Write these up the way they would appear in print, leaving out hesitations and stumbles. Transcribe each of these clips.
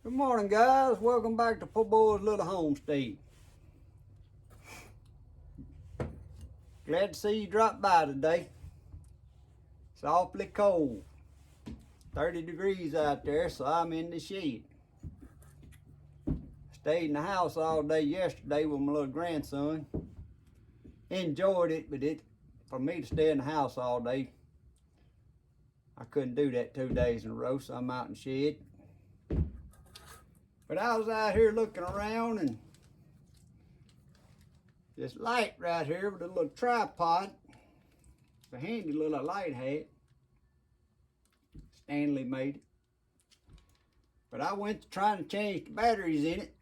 Good morning, guys. Welcome back to Poor Boy's Little Homestead. Glad to see you drop by today. It's awfully cold. 30 degrees out there, so I'm in the shed. Stayed in the house all day yesterday with my little grandson. Enjoyed it, but for me to stay in the house all day, I couldn't do that 2 days in a row, so I'm out in the shed. But I was out here looking around, and this light right here with a little tripod, it's a handy little light hat. Stanley made it. But I went to trying to change the batteries in it.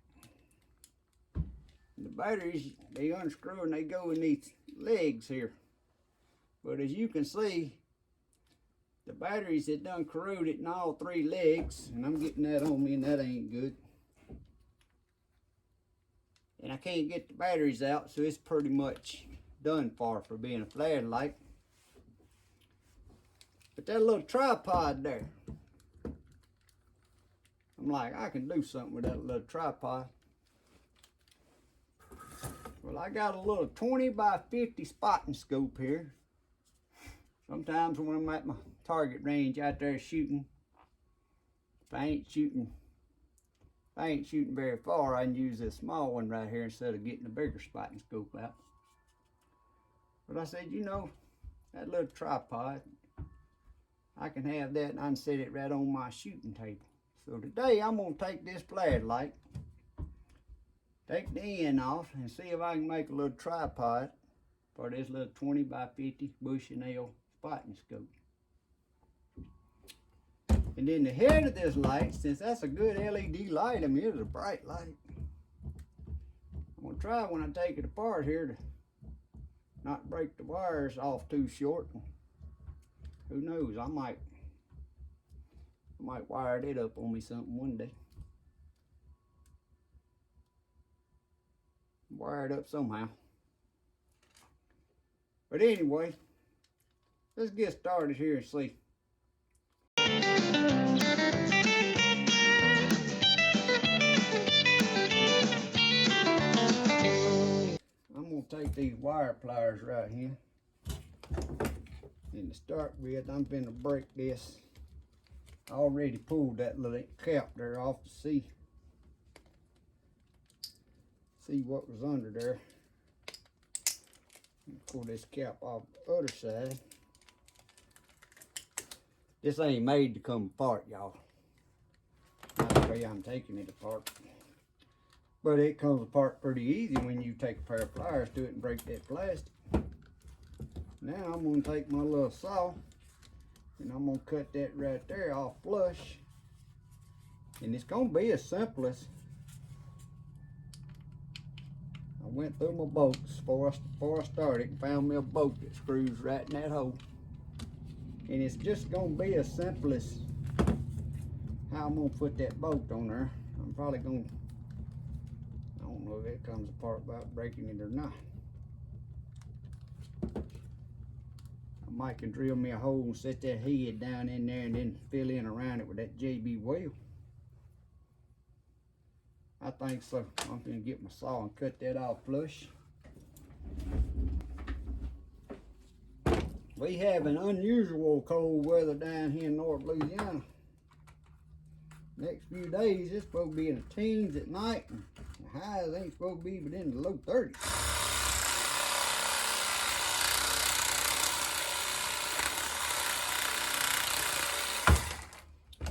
And the batteries, they unscrew and they go in these legs here. But as you can see, the batteries had done corroded in all 3 legs, and I'm getting that on me, and that ain't good. And I can't get the batteries out, so it's pretty much done for being a flashlight. But that little tripod there, I'm like, I can do something with that little tripod. Well, I got a little 20 by 50 spotting scope here. Sometimes when I'm at my target range out there shooting, if I ain't shooting very far, I can use this small one right here instead of getting a bigger spotting scope out. But I said, you know, that little tripod, I can have that and I can set it right on my shooting table. So today I'm going to take this flashlight, take the end off, and see if I can make a little tripod for this little 20 by 50 Bushnell spotting scope. And then the head of this light, since that's a good LED light, I mean, it's a bright light. I'm going to try when I take it apart here to not break the wires off too short. Who knows, I might wire it up on me something one day. Wire it up somehow. But anyway, let's get started here and see. I'm going to take these wire pliers right here. And to start with, I'm going to break this. I already pulled that little cap there off to see what was under there. Pull this cap off the other side. This ain't made to come apart, y'all. Not the way I'm taking it apart. But it comes apart pretty easy when you take a pair of pliers to it and break that plastic. Now I'm going to take my little saw and I'm going to cut that right there off flush. And it's going to be as simple as I went through my bolts before I started and found me a bolt that screws right in that hole. And it's just going to be as simple as how I'm going to put that bolt on there. I'm probably going to, I don't know if it comes apart without breaking it or not. I might can drill me a hole and set that head down in there and then fill in around it with that JB wheel. I think so. I'm going to get my saw and cut that off flush. We have an unusual cold weather down here in North Louisiana. Next few days, it's supposed to be in the teens at night, and the highs ain't supposed to be within the low 30s.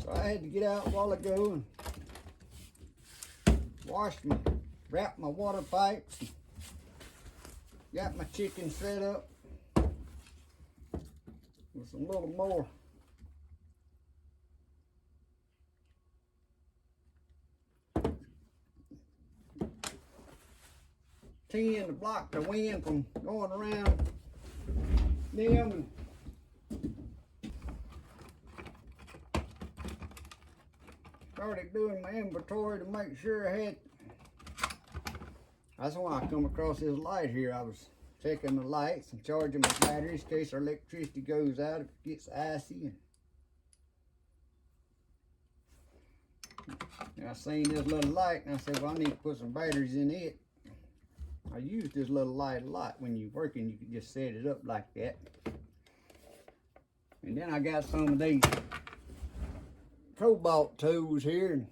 So I had to get out a while ago and wrap my water pipes, and got my chicken set up with some little more tin to block the wind from going around them, and started doing my inventory to make sure I had. That's why I come across this light here. I was checking the lights and charging my batteries in case our electricity goes out if it gets icy. And I seen this little light and I said, well, I need to put some batteries in it. I use this little light a lot. When you're working, you can just set it up like that. And then I got some of these cobalt tools here. And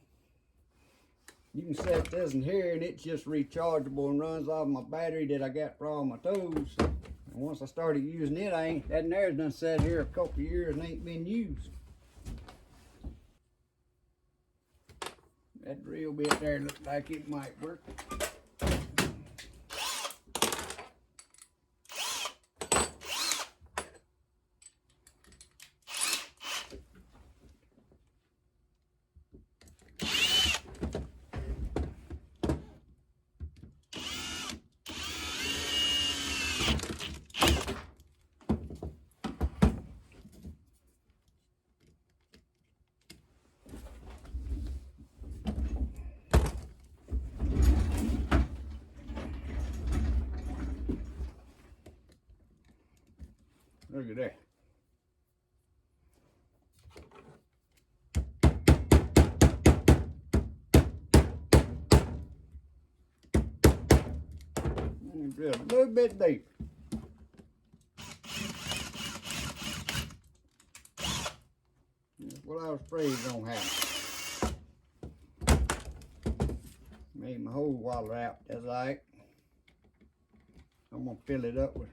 you can set this in here and it's just rechargeable and runs off my battery that I got for all my tools. And once I started using it, that and there's done sat here a couple of years and ain't been used. That drill bit there looked like it might work. Look at that. Drill a little bit deeper. That's what I was afraid was gonna happen. Made my hole waller out, that's right. I'm gonna fill it up with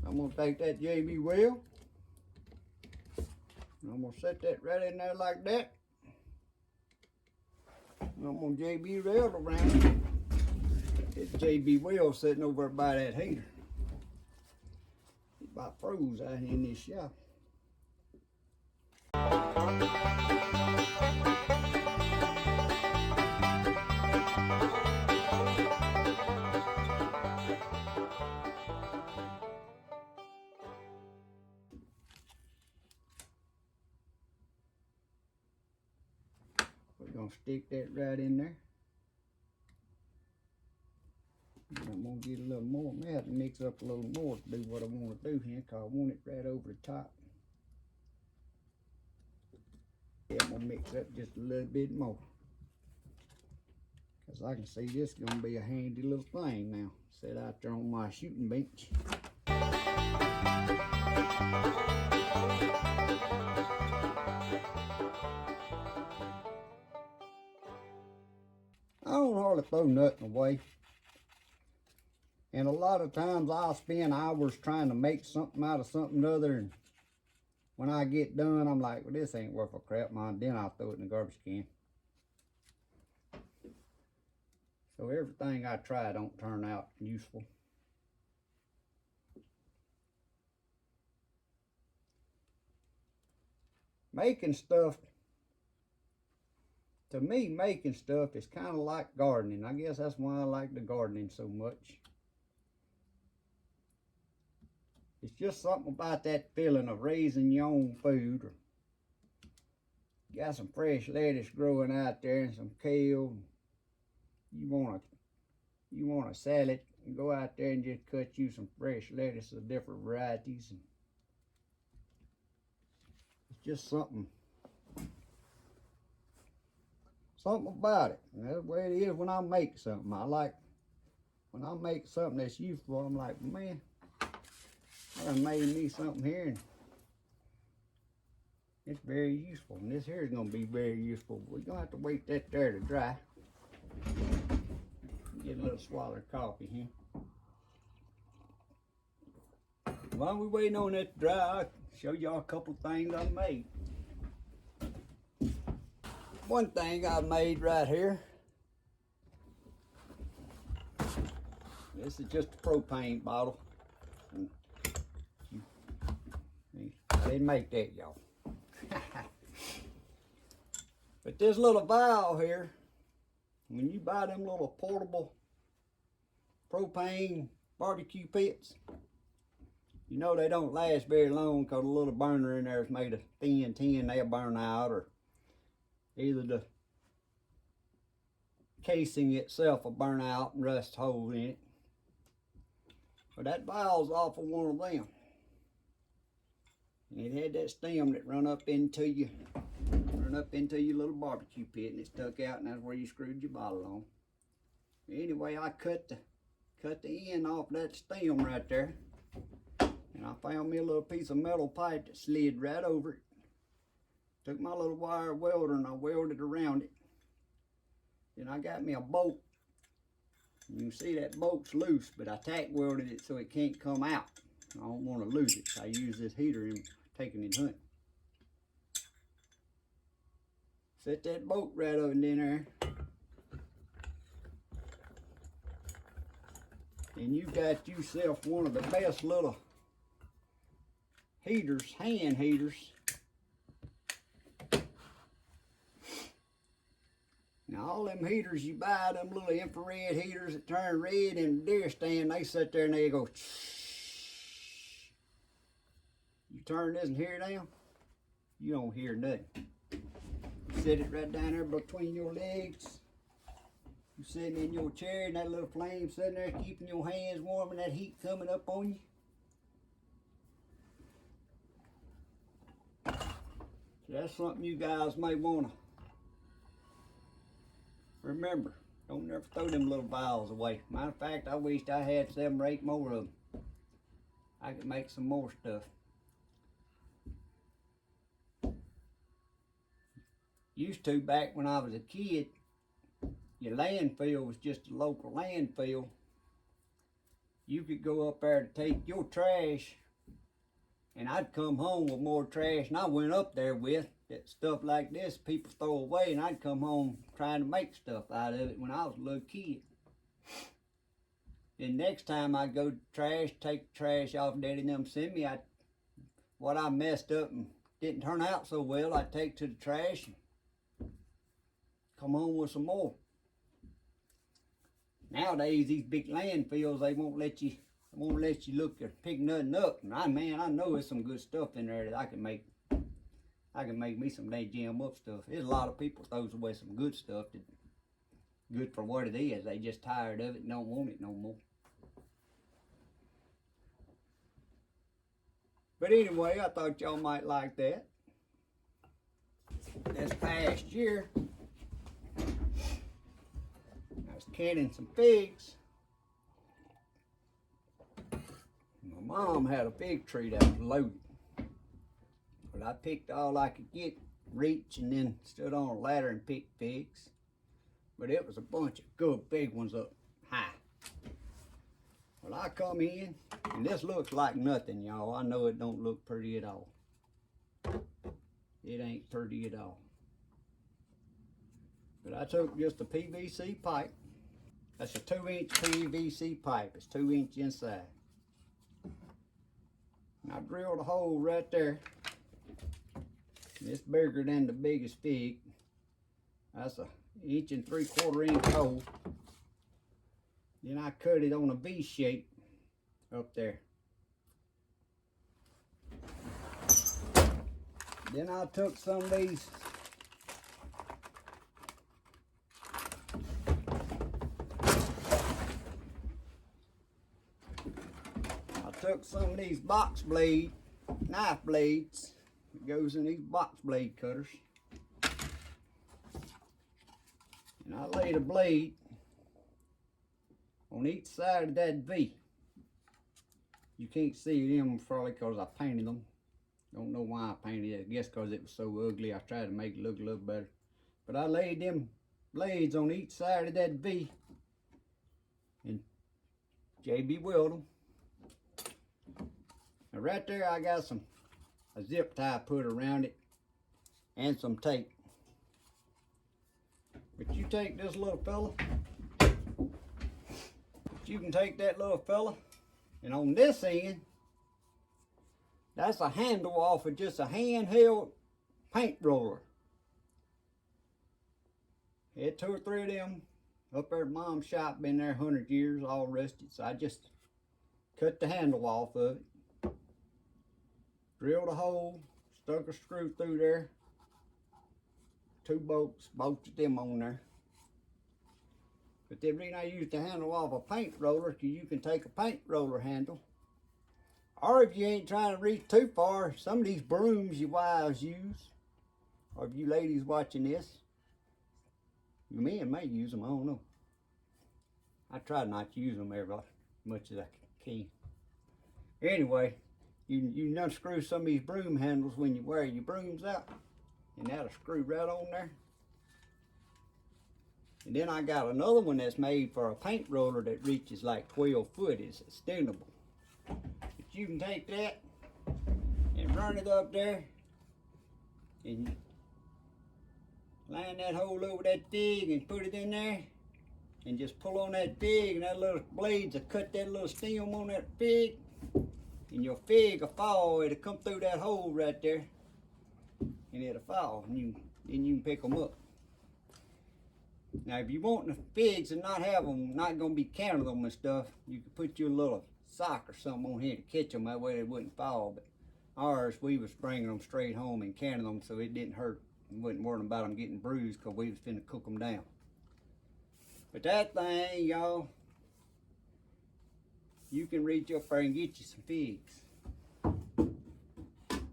I'm gonna take that JB well. I'm gonna set that right in there like that. I'm gonna JB rail around. This JB well sitting over by that heater. It's about froze out here in this shop. We're gonna stick that right in there. And I'm gonna get a little more. I may have to mix up a little more to do what I want to do here, because I want it right over the top. Yeah, I'm gonna mix up just a little bit more, because I can see this is gonna be a handy little thing now. Set out there on my shooting bench. I don't hardly throw nothing away. And a lot of times I'll spend hours trying to make something out of something other. And when I get done, I'm like, well, this ain't worth a crap, man. Then I'll throw it in the garbage can. So everything I try don't turn out useful. Making stuff, to me, making stuff is kind of like gardening. I guess that's why I like the gardening so much. It's just something about that feeling of raising your own food. Or got some fresh lettuce growing out there and some kale. You want a salad, and go out there and just cut you some fresh lettuce of different varieties. And it's just something about it. And that's the way it is when I make something. I like when I make something that's useful. I'm like, man, I done made me something here, and it's very useful. And this here is gonna be very useful. We're gonna have to wait that there to dry. Get a little swallow of coffee here. While we're waiting on that to dry, I'll show y'all a couple things I made. One thing I made right here. This is just a propane bottle. I didn't make that, y'all. But this little vial here, when you buy them little portable propane barbecue pits, you know they don't last very long, because the little burner in there is made of thin tin. They'll burn out, or either the casing itself will burn out and rust holes in it. But that valve's off of one of them. And it had that stem that run up into your little barbecue pit, and it stuck out, and that's where you screwed your bottle on. Anyway, I cut the end off that stem right there, and I found me a little piece of metal pipe that slid right over it. Took my little wire welder and I welded around it. Then I got me a bolt. You can see that bolt's loose, but I tack welded it so it can't come out. I don't want to lose it, so I use this heater in taking it hunting. Set that bolt right over in there. And you got yourself one of the best little heaters, hand heaters. Now all them heaters you buy, them little infrared heaters that turn red in the deer stand, they sit there and they go shh. You turn this and hear it now, you don't hear nothing. You set it right down there between your legs. You sitting in your chair and that little flame sitting there keeping your hands warm and that heat coming up on you. So that's something you guys may want to remember. Don't never throw them little vials away. Matter of fact, I wished I had 7 or 8 more of them. I could make some more stuff. Used to, back when I was a kid, your landfill was just a local landfill. You could go up there to take your trash, and I'd come home with more trash than I went up there with. That stuff like this people throw away, and I'd come home trying to make stuff out of it when I was a little kid. Then next time I go to trash, take the trash off Daddy and them send me, what I messed up and didn't turn out so well, I'd take to the trash and come home with some more. Nowadays, these big landfills, they won't let you look or pick nothing up. And I know there's some good stuff in there that I can make me some day jam up stuff. There's a lot of people throws away some good stuff that good for what it is. They just tired of it and don't want it no more. But anyway, I thought y'all might like that. This past year, I was canning some figs. My mom had a fig tree that was loaded. But I picked all I could get, reach, and then stood on a ladder and picked figs. But it was a bunch of good big ones up high. Well, I come in, and this looks like nothing, y'all. I know it don't look pretty at all. It ain't pretty at all. But I took just a PVC pipe. That's a 2-inch PVC pipe. It's 2 inch inside. And I drilled a hole right there. It's bigger than the biggest fig. That's a 1 3/4 inch hole. Then I cut it on a V shape up there. Then I took some of these box blade, knife blades. It goes in these box blade cutters. And I laid a blade on each side of that V. You can't see them probably because I painted them. Don't know why I painted it. I guess because it was so ugly. I tried to make it look a little better. But I laid them blades on each side of that V and JB weld them. Now right there I got a zip tie put around it and some tape. But you take this little fella, you can take that little fella, and on this end, that's a handle off of just a handheld paint roller. Had 2 or 3 of them up there at Mom's shop, been there 100 years, all rusted, so I just cut the handle off of it, drilled a hole, stuck a screw through there, 2 bolts, bolted them on there. But the reason I use the handle off a paint roller, because you can take a paint roller handle. Or if you ain't trying to reach too far, some of these brooms you wives use, or if you ladies watching this, you men may use them, I don't know. I try not to use them as much as I can. Anyway, you unscrew some of these broom handles when you wear your brooms out, and that'll screw right on there. And then I got another one that's made for a paint roller that reaches like 12 foot. It's extendable. But you can take that and run it up there and line that hole over that fig and put it in there and just pull on that fig, and that little blades will cut that little stem on that fig, and your fig will fall. It'll come through that hole right there and it'll fall, and then you can pick them up. Now, if you want the figs and not have them, not going to be counting them and stuff, you could put your little sock or something on here to catch them. That way they wouldn't fall. But ours, we was bringing them straight home and canning them so it didn't hurt. We wasn't worrying about them getting bruised because we was finna cook them down. But that thing, y'all, you can reach up there and get you some figs.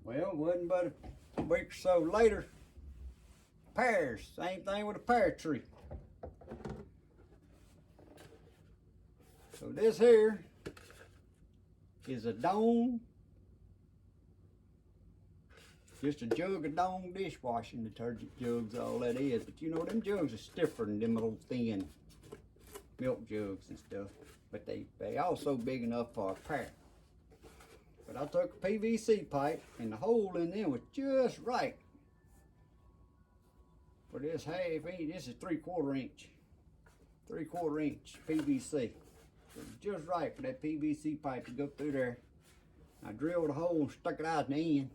Well, it wasn't but a week or so later, pears. Same thing with a pear tree. So this here is a Dawn, just a jug of Dawn dishwashing detergent jugs, all that is. But you know, them jugs are stiffer than them little thin milk jugs and stuff. But they also big enough for a pear. But I took a PVC pipe, and the hole in there was just right for this half inch. This is 3/4 inch. 3/4 inch PVC. So it's just right for that PVC pipe to go through there. I drilled a hole and stuck it out in the end.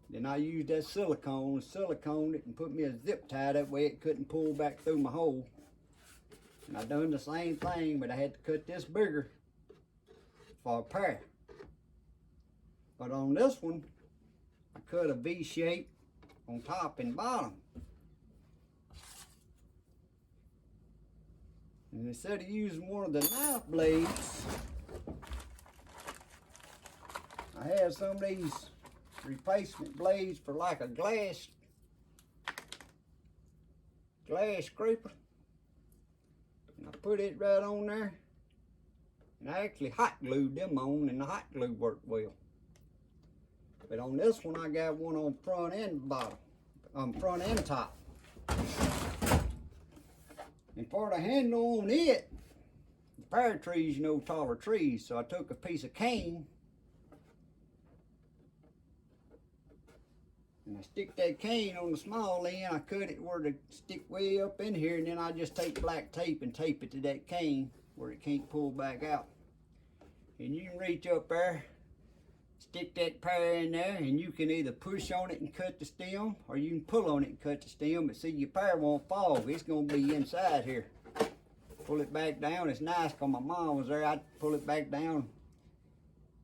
Then I used that siliconed it and put me a zip tie, that way it couldn't pull back through my hole. And I done the same thing, but I had to cut this bigger for a pear. But on this one, I cut a V shape on top and bottom. And instead of using one of the knife blades, I had some of these replacement blades for like a glass scraper. And I put it right on there. And I actually hot glued them on, and the hot glue worked well. But on this one, I got one on front and bottom, front and top. And for the handle on it, the pear trees, you know, taller trees. So I took a piece of cane and I stick that cane on the small end. I cut it where it stick way up in here, and then I just take black tape and tape it to that cane where it can't pull back out. And you can reach up there, stick that pear in there, and you can either push on it and cut the stem, or you can pull on it and cut the stem. But see, your pear won't fall. It's going to be inside here. Pull it back down. It's nice because my mom was there. I'd pull it back down,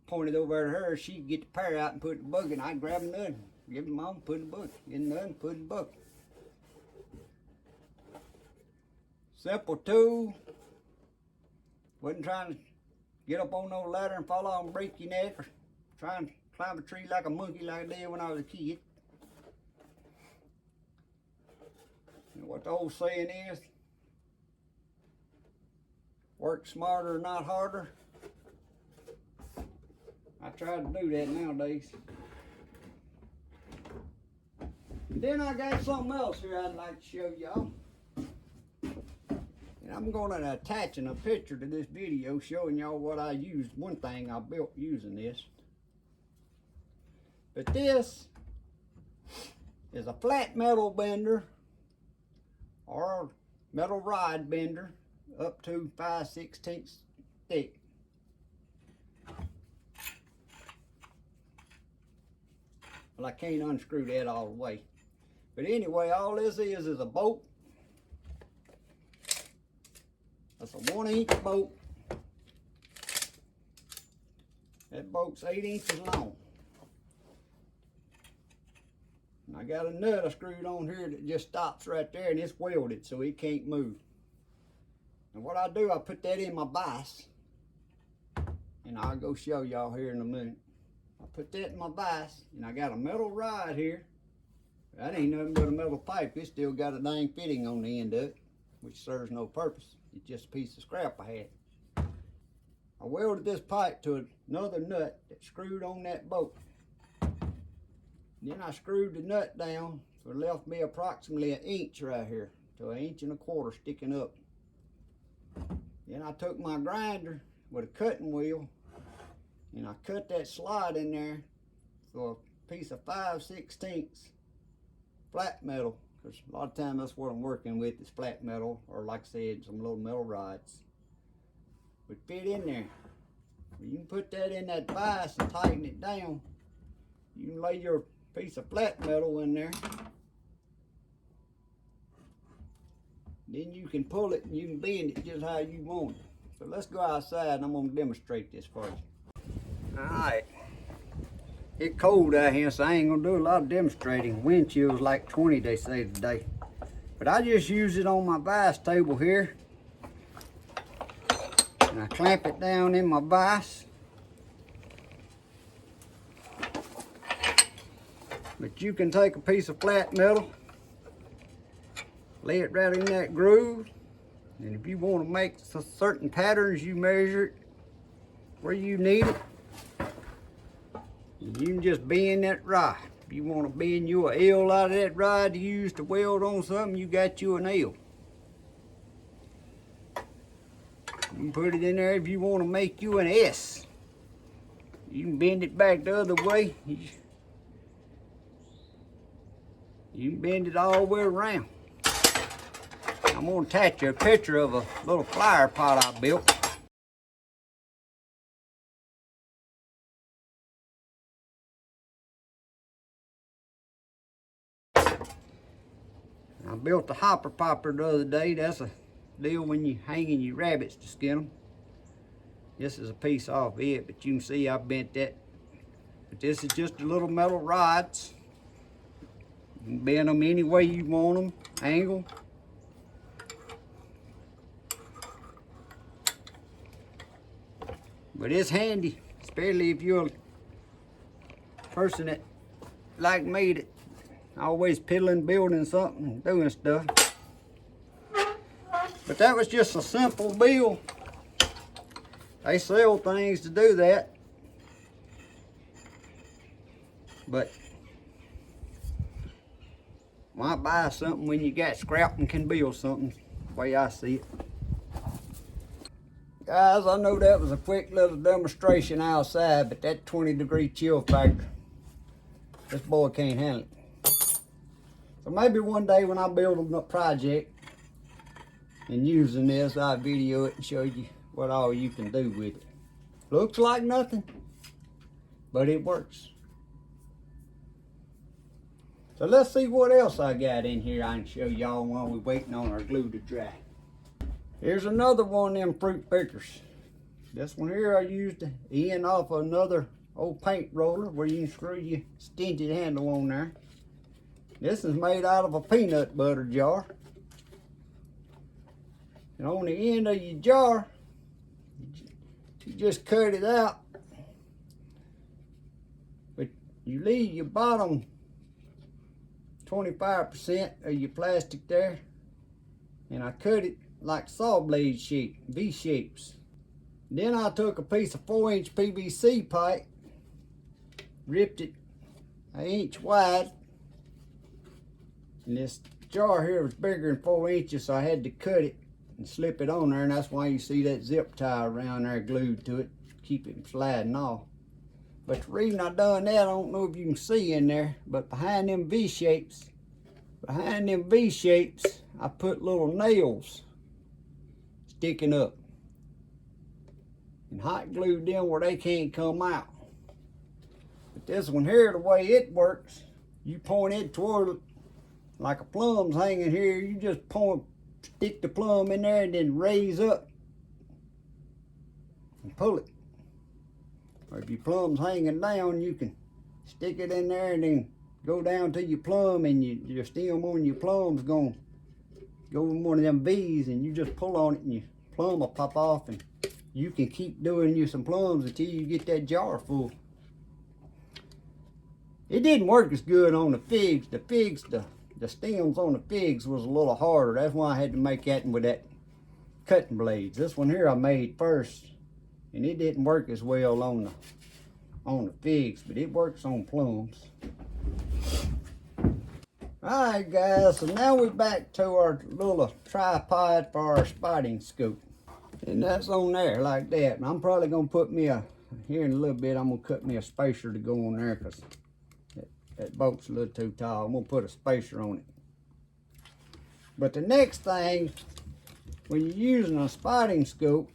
point it over to her. She'd get the pear out and put the bucket, and I'd grab another. Give it mom, put in the bucket. Get another, put in the bucket. Simple tool. Wasn't trying to get up on no ladder and fall off and break your neck, or trying to climb a tree like a monkey like I did when I was a kid. You know what the old saying is? Work smarter, not harder. I try to do that nowadays. And then I got something else here I'd like to show y'all. And I'm going to attach a picture to this video showing y'all what I used. One thing I built using this. But this is a flat metal bender or metal rod bender up to 5/16 thick. Well, I can't unscrew that all the way. But anyway, all this is a bolt. That's a 1-inch bolt. That bolt's 8 inches long. And I got a nut I screwed on here that just stops right there, and it's welded so it can't move. And what I do, I put that in my vise. And I'll go show y'all here in a minute. I put that in my vise, and I got a metal rod here. That ain't nothing but a metal pipe. It still got a dang fitting on the end of it, which serves no purpose. It's just a piece of scrap I had. I welded this pipe to another nut that screwed on that boat. Then I screwed the nut down, so it left me approximately 1 inch right here, to 1 1/4 inches sticking up. Then I took my grinder with a cutting wheel, and I cut that slot in there for a piece of 5/16 flat metal, because a lot of times that's what I'm working with is flat metal, or like I said, some little metal rods would fit in there. You can put that in that vise and tighten it down. You can lay your piece of flat metal in there. Then you can pull it and you can bend it just how you want it. So let's go outside and I'm gonna demonstrate this for you. All right. It's cold out here, so I ain't gonna do a lot of demonstrating. Wind chill's like 20, they say today. But I just use it on my vise table here. And I clamp it down in my vise. But you can take a piece of flat metal, lay it right in that groove, and if you want to make certain patterns, you measure it where you need it. You can just bend that rod. If you want to bend you an L out of that rod to use to weld on something, you got you an L. You can put it in there if you want to make you an S. You can bend it back the other way. You can bend it all the way around. I'm going to attach you a picture of a little flower pot I built. I built a hopper popper the other day. That's a deal when you hanging your rabbits to skin them. This is a piece off it, but you can see I bent that. But this is just the little metal rods. You can bend them any way you want them, angle. But it's handy, especially if you're a person that, like me, that always piddling, building something, doing stuff. But that was just a simple build. They sell things to do that. But why buy something when you got scrap and can build something, the way I see it. Guys, I know that was a quick little demonstration outside, but that 20-degree chill factor, this boy can't handle it. So maybe one day when I build a project and using this, I'll video it and show you what all you can do with it. Looks like nothing, but it works. So let's see what else I got in here I can show y'all while we're waiting on our glue to dry. Here's another one of them fruit pickers. This one here I used the end off of another old paint roller where you can screw your stinted handle on there. This is made out of a peanut butter jar. And on the end of your jar, you just cut it out. But you leave your bottom 25% of your plastic there. And I cut it like saw blade shape, V shapes. Then I took a piece of 4-inch PVC pipe, ripped it 1 inch wide. And this jar here was bigger than 4 inches, so I had to cut it and slip it on there, and that's why you see that zip tie around there glued to it, keep it from sliding off. But the reason I done that, I don't know if you can see in there, but behind them V shapes, I put little nails sticking up and hot glued them where they can't come out. But this one here, the way it works, you point it toward, like a plum's hanging here, you just stick the plum in there and then raise up and pull it. Or if your plum's hanging down, you can stick it in there and then go down to your plum, and your stem on your plum's gonna go in one of them V's, and you just pull on it and you plum will pop off, and you can keep doing you some plums until you get that jar full. It didn't work as good on the figs. The stems on the figs was a little harder. That's why I had to make that with that cutting blades. This one here I made first, and it didn't work as well on the figs, but it works on plums. Alright guys, so now we're back to our little tripod for our spotting scope. And that's on there like that. And I'm probably gonna put me here in a little bit, I'm gonna cut me a spacer to go on there, because that boat's a little too tall. I'm gonna put a spacer on it. But the next thing, when you're using a spotting scope,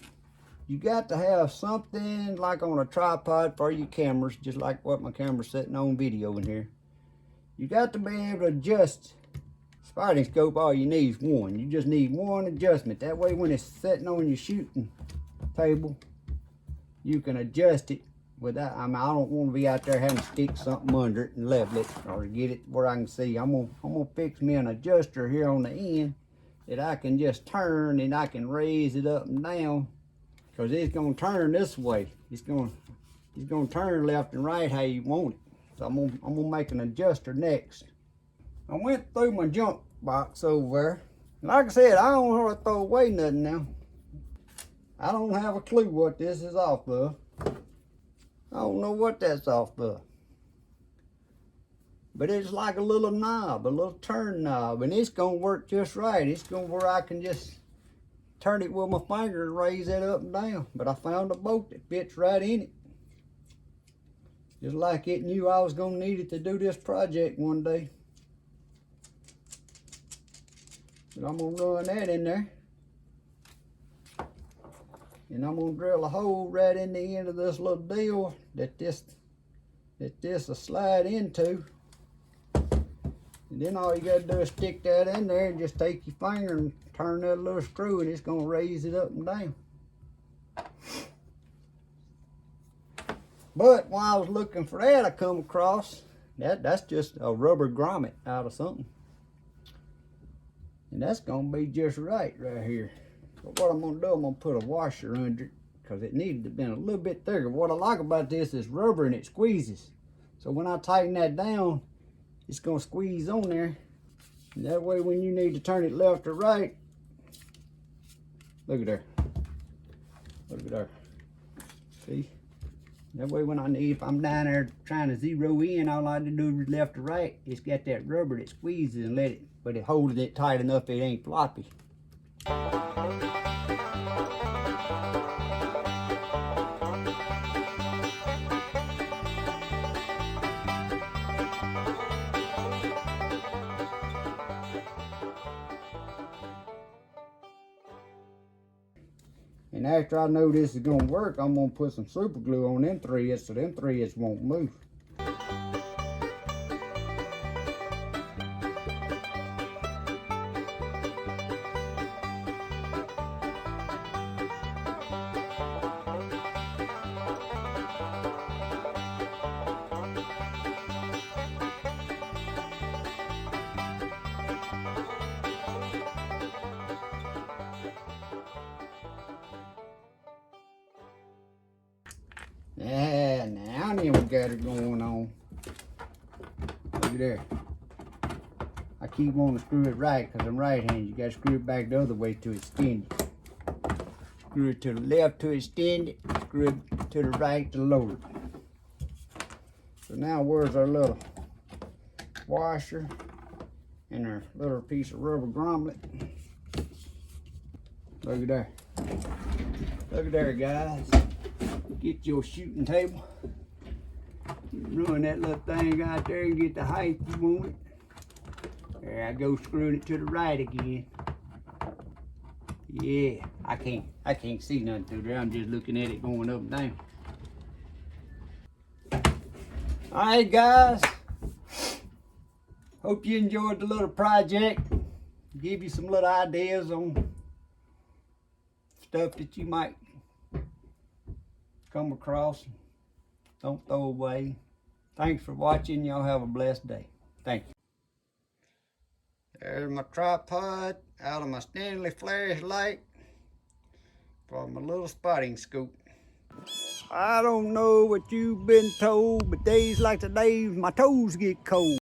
you got to have something like on a tripod for your cameras, just like what my camera's sitting on video in here. You got to be able to adjust spotting scope. All you need is one. You just need one adjustment. That way when it's sitting on your shooting table, you can adjust it without, I don't want to be out there having to stick something under it and level it or get it where I can see. I'm gonna fix me an adjuster here on the end that I can just turn, and I can raise it up and down, because it's gonna turn this way. It's gonna turn left and right how you want it. So I'm gonna make an adjuster next. I went through my junk box over there. Like I said, I don't want to throw away nothing now. I don't have a clue what this is off of. I don't know what that's off of. But it's like a little knob, a little turn knob, and it's gonna work just right. It's gonna where I can just turn it with my finger and raise it up and down. But I found a boat that fits right in it. Just like it knew I was gonna need it to do this project one day. But I'm gonna run that in there. And I'm gonna drill a hole right in the end of this little deal that this will slide into. And then all you gotta do is stick that in there and just take your finger and turn that little screw, and it's gonna raise it up and down. But while I was looking for that, I come across that's just a rubber grommet out of something. And that's gonna be just right here. But what I'm gonna do, I'm gonna put a washer under it, because it needed to have been a little bit thicker. What I like about this is rubber and it squeezes. So when I tighten that down, it's gonna squeeze on there. And that way when you need to turn it left or right, look at there. Look at there. See? That way when if I'm down there trying to zero in, all I have to do is left or right. It's got that rubber that squeezes and but it holds it tight enough it ain't floppy. And after I know this is gonna work, I'm gonna put some super glue on them threads so them threads won't move. Yeah, now then we got it going on. Look at there. I keep wanting to screw it right because I'm right-handed. You got to screw it back the other way to extend it. Screw it to the left to extend it. Screw it to the right to lower it. So now where's our little washer and our little piece of rubber grommet? Look at there. Look at there, guys. Get your shooting table. Run that little thing out there and get the height you want it. There I go, screwing it to the right again. Yeah, I can't see nothing through there. I'm just looking at it going up and down. Alright guys, hope you enjoyed the little project. Give you some little ideas on stuff that you might come across. Don't throw away. Thanks for watching. Y'all have a blessed day. Thank you. There's my tripod out of my Stanley flashlight. for my little spotting scope. I don't know what you've been told, but days like today, my toes get cold.